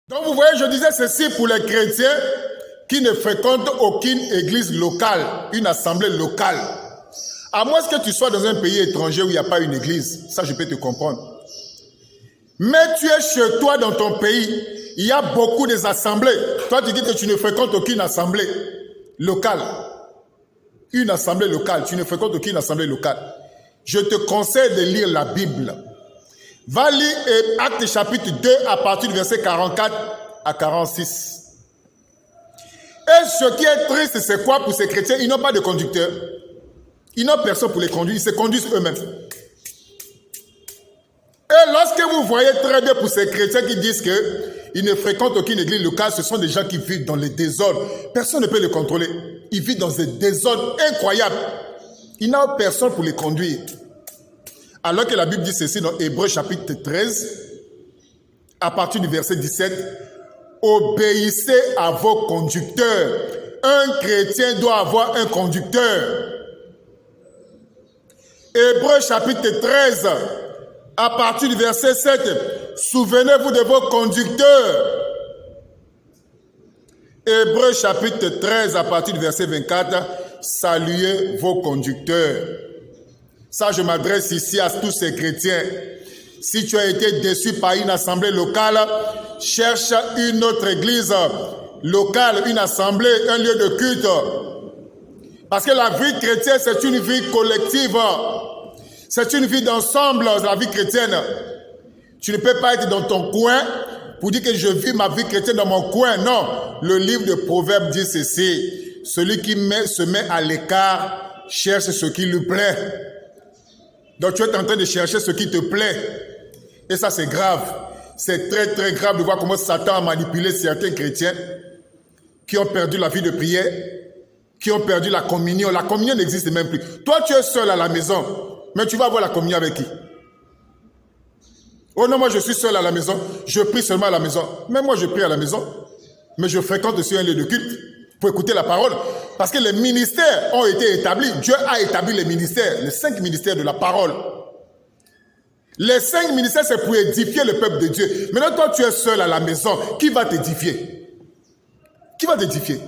Donc vous voyez, je disais ceci pour les chrétiens qui ne fréquentent aucune église locale, une assemblée locale. À moins que tu sois dans un pays étranger où il n'y a pas une église, ça je peux te comprendre. Mais tu es chez toi dans ton pays, il y a beaucoup d'assemblées. Toi tu dis que tu ne fréquentes aucune assemblée locale. Une assemblée locale, tu ne fréquentes aucune assemblée locale. Je te conseille de lire la Bible. Va lire Actes chapitre 2 à partir du verset 44 à 46. Et ce qui est triste, c'est quoi pour ces chrétiens? Ils n'ont pas de conducteur. Ils n'ont personne pour les conduire. Ils se conduisent eux-mêmes. Et lorsque vous voyez très bien pour ces chrétiens qui disent qu'ils ne fréquentent aucune église locale, ce sont des gens qui vivent dans les désordres. Personne ne peut les contrôler. Ils vivent dans des désordres incroyables. Ils n'ont personne pour les conduire. Alors que la Bible dit ceci dans Hébreux chapitre 13, à partir du verset 17, obéissez à vos conducteurs. Un chrétien doit avoir un conducteur. Hébreux chapitre 13, à partir du verset 7, souvenez-vous de vos conducteurs. Hébreux chapitre 13, à partir du verset 24, saluez vos conducteurs. Ça, je m'adresse ici à tous ces chrétiens. Si tu as été déçu par une assemblée locale, cherche une autre église locale, une assemblée, un lieu de culte. Parce que la vie chrétienne, c'est une vie collective. C'est une vie d'ensemble, la vie chrétienne. Tu ne peux pas être dans ton coin pour dire que je vis ma vie chrétienne dans mon coin. Non, le livre de Proverbes dit ceci. Celui qui se met à l'écart cherche ce qui lui plaît. Donc tu es en train de chercher ce qui te plaît. Et ça c'est grave. C'est très très grave de voir comment Satan a manipulé certains chrétiens qui ont perdu la vie de prière, qui ont perdu la communion. La communion n'existe même plus. Toi tu es seul à la maison, mais tu vas avoir la communion avec qui? Oh non, moi je suis seul à la maison, je prie seulement à la maison. Même moi je prie à la maison, mais je fréquente aussi un lieu de culte pour écouter la parole. Parce que les ministères ont été établis. Dieu a établi les ministères, les 5 ministères de la parole. Les 5 ministères, c'est pour édifier le peuple de Dieu. Maintenant, toi, tu es seul à la maison. Qui va t'édifier? Qui va t'édifier?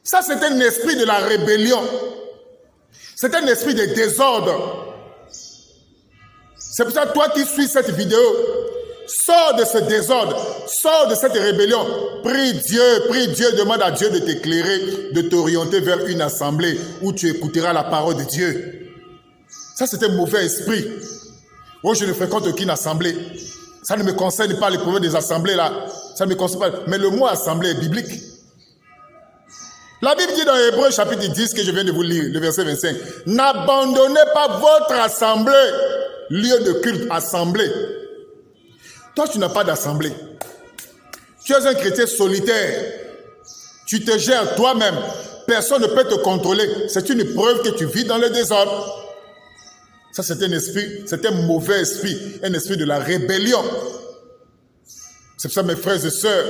Ça, c'est un esprit de la rébellion. C'est un esprit de désordre. C'est pour ça que toi qui suis cette vidéo, sors de ce désordre, sors de cette rébellion. Prie Dieu, demande à Dieu de t'éclairer, de t'orienter vers une assemblée où tu écouteras la parole de Dieu. Ça, c'est un mauvais esprit. Oh, je ne fréquente aucune assemblée. Ça ne me concerne pas les problèmes des assemblées là. Ça ne me concerne pas. Mais le mot assemblée est biblique. La Bible dit dans Hébreux chapitre 10 que je viens de vous lire, le verset 25. N'abandonnez pas votre assemblée, lieu de culte, assemblée. Toi, tu n'as pas d'assemblée. Tu es un chrétien solitaire. Tu te gères toi-même. Personne ne peut te contrôler. C'est une preuve que tu vis dans le désordre. Ça, c'est un esprit, c'est un mauvais esprit, un esprit de la rébellion. C'est pour ça, mes frères et sœurs,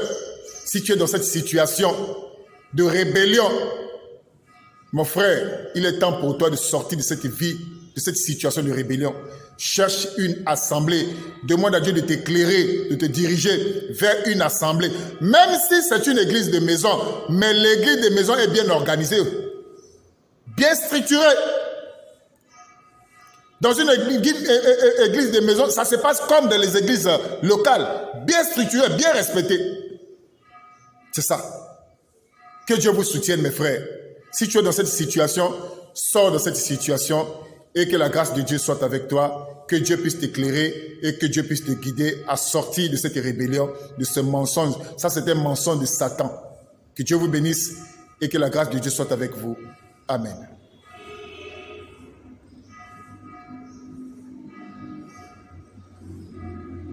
si tu es dans cette situation de rébellion, mon frère, il est temps pour toi de sortir de cette vie, de cette situation de rébellion. Cherche une assemblée. Demande à Dieu de t'éclairer, de te diriger vers une assemblée. Même si c'est une église de maison, mais l'église de maison est bien organisée, bien structurée. Dans une église de maison, ça se passe comme dans les églises locales. Bien structurées, bien respectées. C'est ça. Que Dieu vous soutienne, mes frères. Si tu es dans cette situation, sors de cette situation et que la grâce de Dieu soit avec toi, que Dieu puisse t'éclairer et que Dieu puisse te guider à sortir de cette rébellion, de ce mensonge. Ça, c'est un mensonge de Satan. Que Dieu vous bénisse et que la grâce de Dieu soit avec vous. Amen.